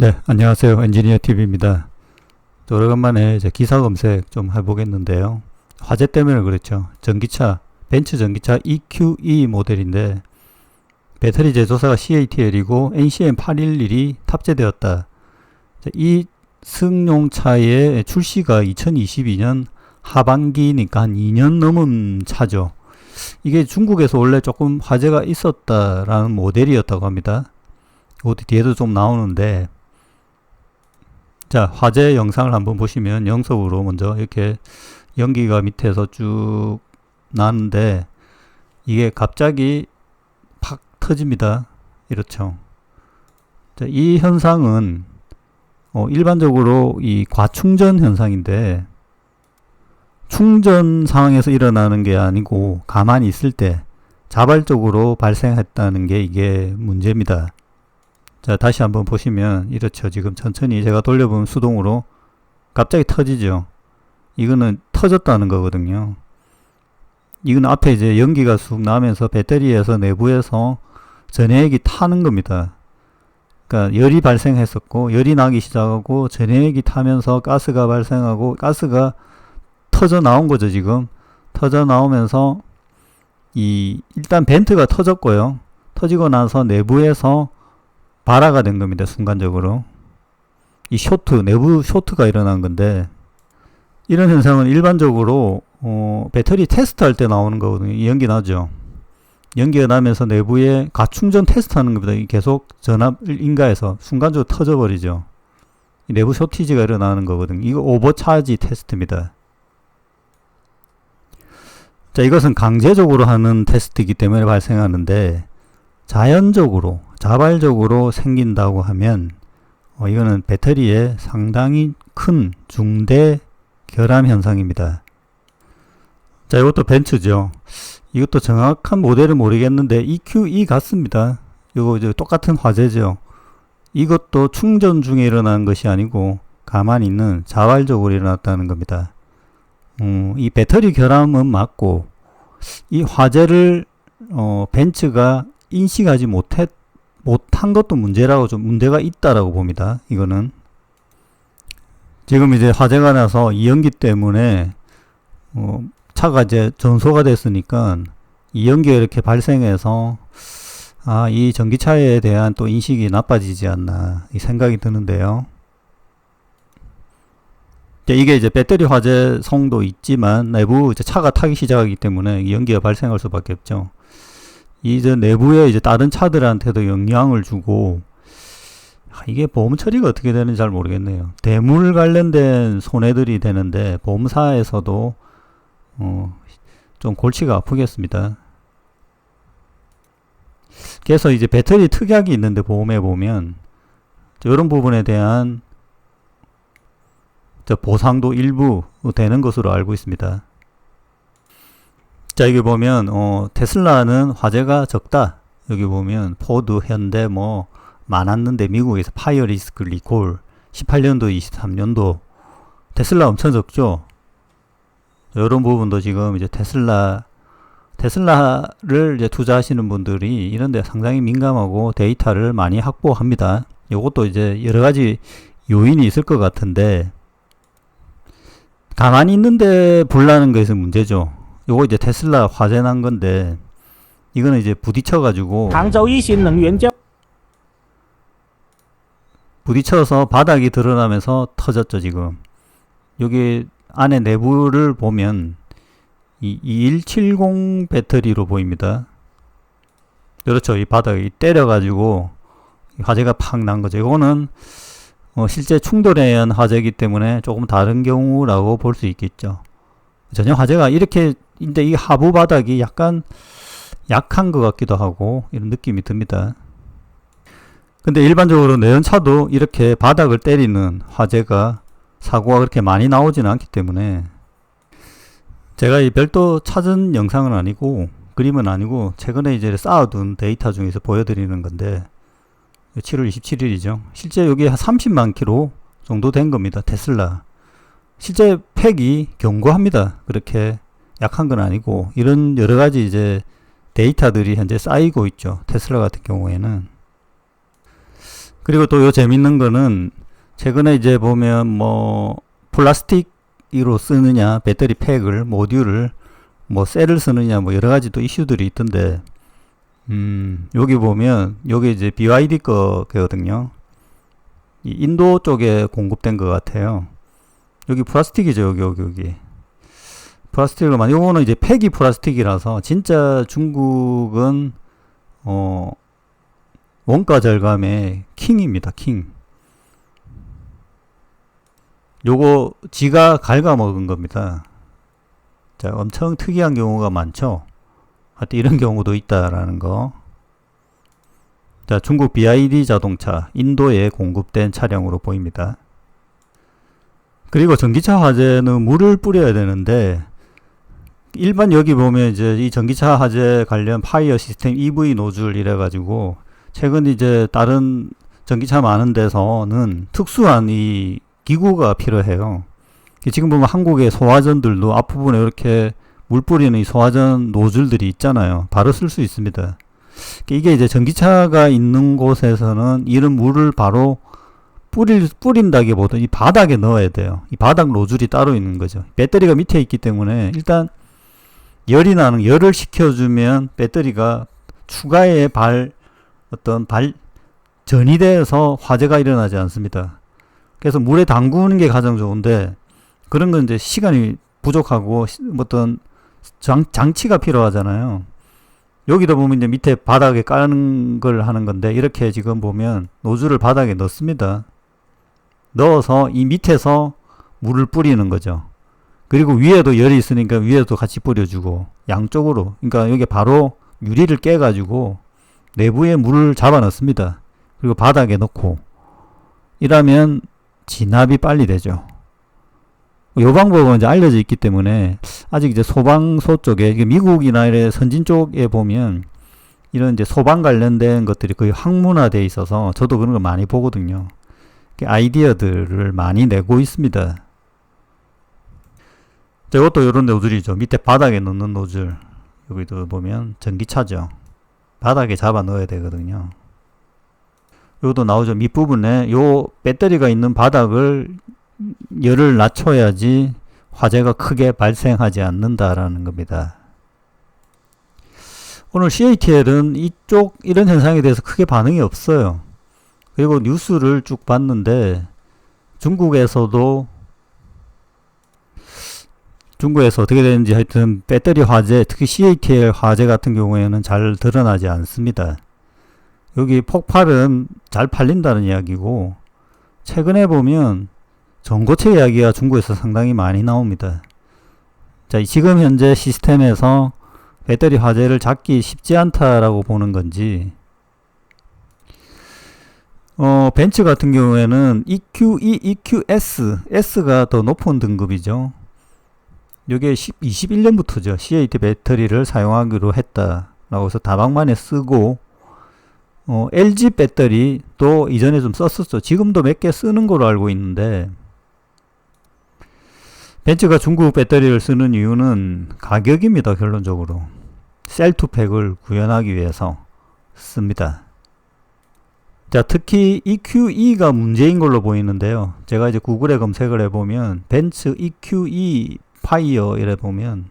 네, 안녕하세요. 엔지니어 TV입니다. 오래간만에 이제 기사 검색 좀 해보겠는데요. 화재 때문에 그렇죠. 전기차, 벤츠 전기차 EQE 모델인데 배터리 제조사가 CATL이고 NCM811이 탑재되었다. 이 승용차의 출시가 2022년 하반기니까 한 2년 넘은 차죠. 이게 중국에서 원래 조금 화제가 있었다라는 모델이었다고 합니다. 이것도 뒤에도 좀 나오는데, 자, 화재 영상을 한번 보시면 영속으로 먼저 이렇게 연기가 밑에서 쭉 나는데 이게 갑자기 팍 터집니다. 이렇죠. 자, 이 현상은 일반적으로 이 과충전 현상인데 충전 상황에서 일어나는 게 아니고 가만히 있을 때 자발적으로 발생했다는 게 이게 문제입니다. 자, 다시 한번 보시면 이렇죠. 지금 천천히 제가 돌려보면 수동으로 갑자기 터지죠. 이거는 터졌다는 거거든요. 이건 앞에 이제 연기가 쑥 나면서 배터리에서 내부에서 전해액이 타는 겁니다. 그러니까 열이 발생했었고 열이 나기 시작하고 전해액이 타면서 가스가 발생하고 가스가 터져 나온 거죠. 지금 터져 나오면서 일단 벤트가 터졌고요. 터지고 나서 내부에서 발화가 된 겁니다. 순간적으로 이 내부 쇼트가 일어난 건데, 이런 현상은 일반적으로 배터리 테스트 할 때 나오는 거거든요. 이 연기 나죠. 연기가 나면서 내부에 가충전 테스트 하는 겁니다. 계속 전압을 인가해서 순간적으로 터져버리죠. 내부 쇼티지가 일어나는 거거든요. 이거 오버차지 테스트입니다. 자, 이것은 강제적으로 하는 테스트이기 때문에 발생하는데, 자연적으로 자발적으로 생긴다고 하면 이거는 배터리에 상당히 큰 중대 결함 현상입니다. 자, 이것도 벤츠죠. 이것도 정확한 모델은 모르겠는데 EQE 같습니다. 이거 이제 똑같은 화재죠. 이것도 충전 중에 일어난 것이 아니고 가만히 있는 자발적으로 일어났다는 겁니다. 이 배터리 결함은 맞고 이 화재를 벤츠가 인식하지 못한 것도 문제라고, 좀 문제가 있다라고 봅니다. 이거는 지금 이제 화재가 나서 이 연기 때문에 차가 이제 전소가 됐으니까 이 연기가 이렇게 발생해서 이 전기차에 대한 또 인식이 나빠지지 않나 이 생각이 드는데요. 이게 이제 배터리 화재성도 있지만 내부 이제 차가 타기 시작하기 때문에 이 연기가 발생할 수밖에 없죠. 이제 내부에 이제 다른 차들한테도 영향을 주고, 이게 보험 처리가 어떻게 되는지 잘 모르겠네요. 대물 관련된 손해들이 되는데 보험사에서도 좀 골치가 아프겠습니다. 그래서 이제 배터리 특약이 있는데 보험에 보면 이런 부분에 대한 보상도 일부 되는 것으로 알고 있습니다. 자, 여기 보면 테슬라는 화재가 적다. 여기 보면 포드, 현대 뭐 많았는데 미국에서 파이어 리스크 리콜 18년도, 23년도 테슬라 엄청 적죠. 이런 부분도 지금 이제 테슬라를 이제 투자하시는 분들이 이런 데 상당히 민감하고 데이터를 많이 확보합니다. 이것도 이제 여러 가지 요인이 있을 것 같은데 가만히 있는데 불나는 것이 문제죠. 요거 이제 테슬라 화재 난 건데 이거는 이제 부딪혀가지고 부딪혀서 바닥이 드러나면서 터졌죠. 지금 여기 안에 내부를 보면 이 2170 배터리로 보입니다. 그렇죠. 이 바닥이 때려가지고 화재가 팍 난 거죠. 이거는 실제 충돌에 의한 화재이기 때문에 조금 다른 경우라고 볼 수 있겠죠. 전혀 화재가 이렇게, 근데 이 하부 바닥이 약간 약한 것 같기도 하고 이런 느낌이 듭니다. 근데 일반적으로 내연차도 이렇게 바닥을 때리는 화재가 사고가 그렇게 많이 나오지는 않기 때문에, 제가 이 별도 찾은 영상은 아니고 그림은 아니고 최근에 이제 쌓아둔 데이터 중에서 보여드리는 건데 7월 27일이죠. 실제 여기 한 30만 킬로 정도 된 겁니다. 테슬라. 실제 팩이 견고합니다. 그렇게 약한 건 아니고 이런 여러 가지 이제 데이터들이 현재 쌓이고 있죠. 테슬라 같은 경우에는. 그리고 또 요 재밌는 거는 최근에 이제 보면 뭐 플라스틱으로 쓰느냐 배터리 팩을 모듈을 뭐 셀을 쓰느냐 뭐 여러 가지 또 이슈들이 있던데 여기 보면 여기 이제 BYD 거거든요. 이 인도 쪽에 공급된 것 같아요. 여기 플라스틱이죠. 여기 플라스틱으로 만 요거는 이제 팩이 플라스틱이라서 진짜 중국은 원가 절감의 킹입니다. 킹. 요거 지가 갉아먹은 겁니다. 자, 엄청 특이한 경우가 많죠. 하여튼 이런 경우도 있다라는 거. 자, 중국 BYD 자동차 인도에 공급된 차량으로 보입니다. 그리고 전기차 화재는 물을 뿌려야 되는데 일반 여기 보면 이제 이 전기차 화재 관련 파이어 시스템 EV 노즐 이래 가지고 최근 이제 다른 전기차 많은 데서는 특수한 이 기구가 필요해요. 지금 보면 한국의 소화전들도 앞부분에 이렇게 물 뿌리는 이 소화전 노즐들이 있잖아요. 바로 쓸 수 있습니다. 이게 이제 전기차가 있는 곳에서는 이런 물을 바로 뿌린다기보다 이 바닥에 넣어야 돼요. 이 바닥 노즐이 따로 있는 거죠. 배터리가 밑에 있기 때문에 일단 열을 식혀주면 배터리가 추가의 전이 돼서 화재가 일어나지 않습니다. 그래서 물에 담그는 게 가장 좋은데 그런 건 이제 시간이 부족하고 어떤 장치가 필요하잖아요. 여기도 보면 이제 밑에 바닥에 까는 걸 하는 건데 이렇게 지금 보면 노즐을 바닥에 넣습니다. 넣어서 이 밑에서 물을 뿌리는 거죠. 그리고 위에도 열이 있으니까 위에도 같이 뿌려주고 양쪽으로, 그러니까 여기 바로 유리를 깨가지고 내부에 물을 잡아 넣습니다. 그리고 바닥에 넣고 이러면 진압이 빨리 되죠. 이 방법은 이제 알려져 있기 때문에 아직 이제 소방소 쪽에 미국이나 이런 선진 쪽에 보면 이런 이제 소방 관련된 것들이 거의 학문화되어 있어서 저도 그런 거 많이 보거든요. 아이디어들을 많이 내고 있습니다. 이것도 이런 노즐이죠. 밑에 바닥에 넣는 노즐. 여기도 보면 전기차죠. 바닥에 잡아 넣어야 되거든요. 여기도 나오죠. 밑부분에 요 배터리가 있는 바닥을 열을 낮춰야지 화재가 크게 발생하지 않는다라는 겁니다. 오늘 CATL은 이런 현상에 대해서 크게 반응이 없어요. 그리고 뉴스를 쭉 봤는데 중국에서 어떻게 되는지 하여튼 배터리 화재, 특히 CATL 화재 같은 경우에는 잘 드러나지 않습니다. 여기 폭발은 잘 팔린다는 이야기고 최근에 보면 전고체 이야기가 중국에서 상당히 많이 나옵니다. 자, 지금 현재 시스템에서 배터리 화재를 잡기 쉽지 않다라고 보는 건지 벤츠 같은 경우에는 EQE, EQS, S가 더 높은 등급이죠. 이게 21년부터죠. CAT 배터리를 사용하기로 했다라고 해서 다방만에 쓰고 LG 배터리도 이전에 좀 썼었죠. 지금도 몇 개 쓰는 걸로 알고 있는데 벤츠가 중국 배터리를 쓰는 이유는 가격입니다. 결론적으로 셀2팩을 구현하기 위해서 씁니다. 자, 특히 EQE가 문제인 걸로 보이는데요. 제가 이제 구글에 검색을 해보면 벤츠 EQE 파이어 이래 보면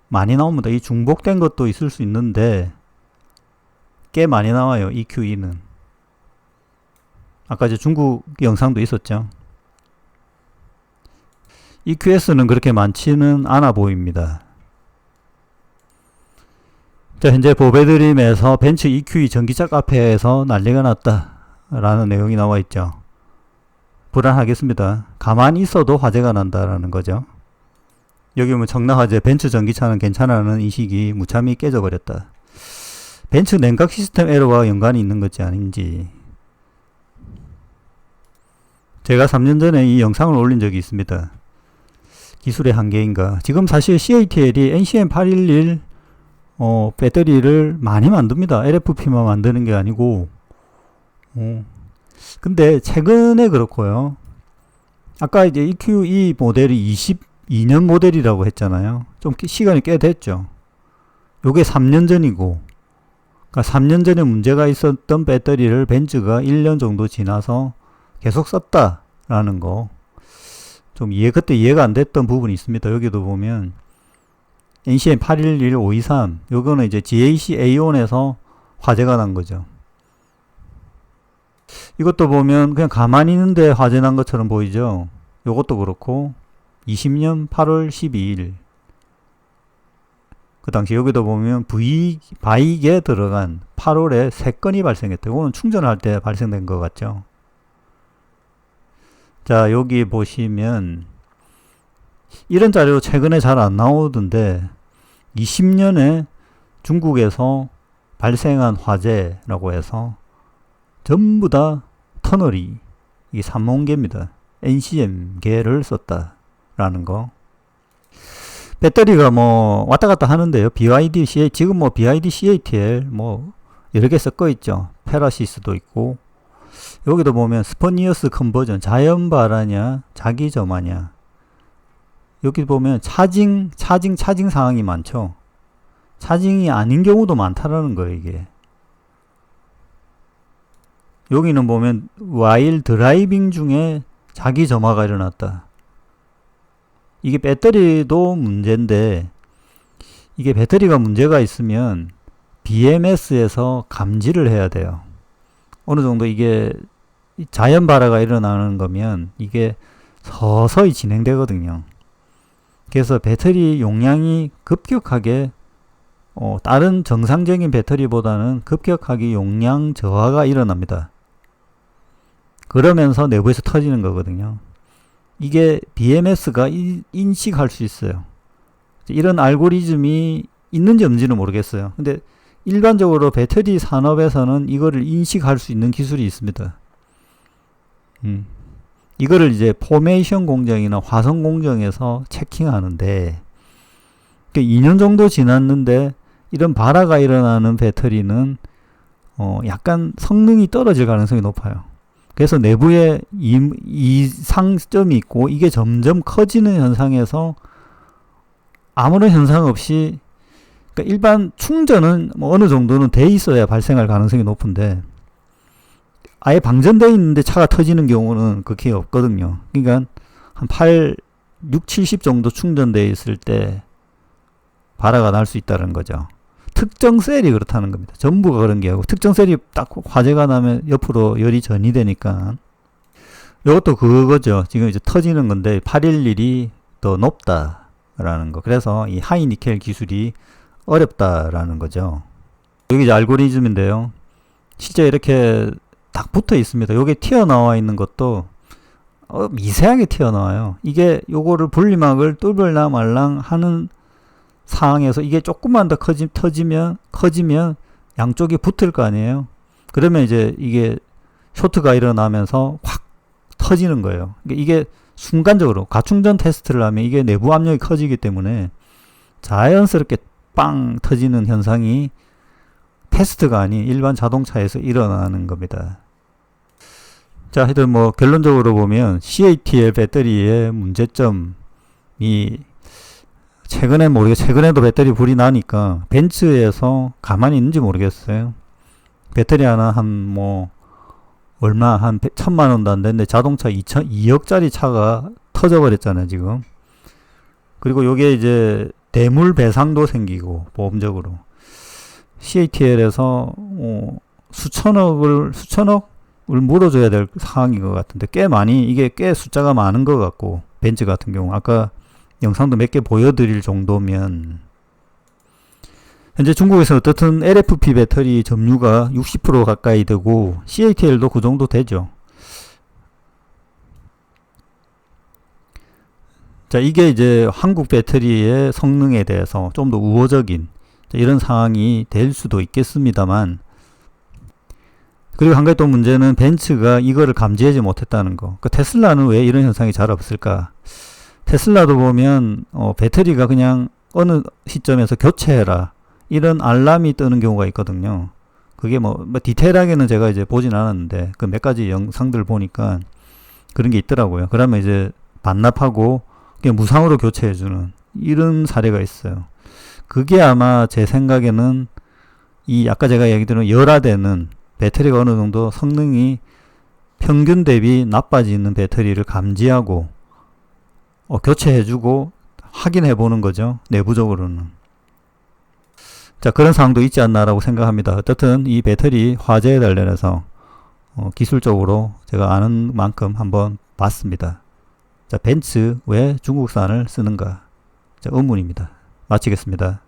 많이 나옵니다. 이 중복된 것도 있을 수 있는데 꽤 많이 나와요. EQE는 아까 이제 중국 영상도 있었죠. EQS는 그렇게 많지는 않아 보입니다. 자, 현재 보배드림에서 벤츠 EQE 전기차 카페에서 난리가 났다 라는 내용이 나와 있죠. 불안하겠습니다. 가만히 있어도 화재가 난다라는 거죠. 여기 보면 청라화재 벤츠 전기차는 괜찮아라는 인식이 무참히 깨져버렸다. 벤츠 냉각 시스템 에러와 연관이 있는 것이 아닌지. 제가 3년 전에 이 영상을 올린 적이 있습니다. 기술의 한계인가. 지금 사실 CATL이 NCM811 배터리를 많이 만듭니다. LFP만 만드는 게 아니고 근데 최근에 그렇고요. 아까 이제 EQE 모델이 22년 모델이라고 했잖아요. 좀 시간이 꽤 됐죠. 요게 3년 전이고 그러니까 3년 전에 문제가 있었던 배터리를 벤츠가 1년 정도 지나서 계속 썼다라는 거. 좀 그때 이해가 안 됐던 부분이 있습니다. 여기도 보면 NCM 811523 요거는 이제 GAC A1에서 화재가 난 거죠. 이것도 보면 그냥 가만히 있는데 화재 난 것처럼 보이죠. 요것도 그렇고 20년 8월 12일 그 당시 여기도 보면 바익에 들어간 8월에 3건이 발생했다. 이거는 충전할 때 발생된 것 같죠. 자, 여기 보시면 이런 자료 최근에 잘 안 나오던데 20년에 중국에서 발생한 화재라고 해서 전부 다 터널이 이게 삼원계입니다. NCM계를 썼다라는 거. 배터리가 뭐 왔다 갔다 하는데요. BYD, 지금 뭐 BYD CATL 뭐 여러 개 섞어 있죠. 페라시스도 있고. 여기도 보면 스퍼니어스 컨버전, 자연발화냐, 자기점화냐. 여기 보면 차징 상황이 많죠. 차징이 아닌 경우도 많다라는 거예요, 이게. 여기는 보면 while 드라이빙 중에 자기점화가 일어났다. 이게 배터리도 문제인데, 이게 배터리가 문제가 있으면 BMS에서 감지를 해야 돼요. 어느 정도 이게 자연 발화가 일어나는 거면 이게 서서히 진행되거든요. 그래서 배터리 용량이 급격하게 다른 정상적인 배터리보다는 급격하게 용량 저하가 일어납니다. 그러면서 내부에서 터지는 거거든요. 이게 BMS가 인식할 수 있어요. 이런 알고리즘이 있는지 없는지는 모르겠어요. 근데 일반적으로 배터리 산업에서는 이거를 인식할 수 있는 기술이 있습니다. 이거를 이제 포메이션 공정이나 화성 공정에서 체킹하는데 2년 정도 지났는데 이런 발화가 일어나는 배터리는 약간 성능이 떨어질 가능성이 높아요. 그래서 내부에 이상점이 있고 이게 점점 커지는 현상에서 아무런 현상 없이 그러니까 일반 충전은 뭐 어느 정도는 돼 있어야 발생할 가능성이 높은데 아예 방전되어 있는데 차가 터지는 경우는 그렇게 없거든요. 그러니까 한 6, 70 정도 충전되어 있을 때 발화가 날 수 있다는 거죠. 특정 셀이 그렇다는 겁니다. 전부가 그런 게 아니고 특정 셀이 딱 화재가 나면 옆으로 열이 전이되니까 이것도 그거죠. 지금 이제 터지는 건데 811이 더 높다라는 거. 그래서 이 하이 니켈 기술이 어렵다라는 거죠. 여기 이제 알고리즘인데요. 실제 이렇게 딱 붙어 있습니다. 여기 튀어나와 있는 것도 미세하게 튀어나와요. 이게 요거를 분리막을 뚫을라 말랑 하는 상황에서 이게 조금만 더 커지면 양쪽이 붙을 거 아니에요. 그러면 이제 이게 쇼트가 일어나면서 확 터지는 거예요. 이게 순간적으로 가충전 테스트를 하면 이게 내부 압력이 커지기 때문에 자연스럽게 빵 터지는 현상이 테스트가 아닌 일반 자동차에서 일어나는 겁니다. 자, 하여튼 뭐 결론적으로 보면 CATL 배터리의 문제점이 최근에도 배터리 불이 나니까 벤츠에서 가만히 있는지 모르겠어요. 배터리 하나 한 1,000만 원도 안 되는데 자동차 2억짜리 차가 터져버렸잖아요, 지금. 그리고 요게 이제 대물 배상도 생기고, 보험적으로. CATL에서, 수천억을 물어줘야 될 상황인 것 같은데, 이게 꽤 숫자가 많은 것 같고, 벤츠 같은 경우. 아까 영상도 몇 개 보여드릴 정도면, 현재 중국에서 어떻든 LFP 배터리 점유가 60% 가까이 되고, CATL도 그 정도 되죠. 자, 이게 이제 한국 배터리의 성능에 대해서 좀 더 우호적인 이런 상황이 될 수도 있겠습니다만, 그리고 한 가지 또 문제는 벤츠가 이거를 감지하지 못했다는 거. 테슬라는 왜 이런 현상이 잘 없을까? 테슬라도 보면 배터리가 그냥 어느 시점에서 교체해라 이런 알람이 뜨는 경우가 있거든요. 그게 뭐 디테일하게는 제가 이제 보진 않았는데 그 몇 가지 영상들 보니까 그런 게 있더라고요. 그러면 이제 반납하고 그냥 무상으로 교체해주는 이런 사례가 있어요. 그게 아마 제 생각에는 이 아까 제가 얘기 드린 열화되는 배터리가 어느 정도 성능이 평균 대비 나빠지는 배터리를 감지하고 교체해주고 확인해 보는 거죠. 내부적으로는. 자, 그런 사항도 있지 않나라고 생각합니다. 어떻든 이 배터리 화재에 관련해서 기술적으로 제가 아는 만큼 한번 봤습니다. 자, 벤츠 왜 중국산을 쓰는가? 자, 의문입니다. 마치겠습니다.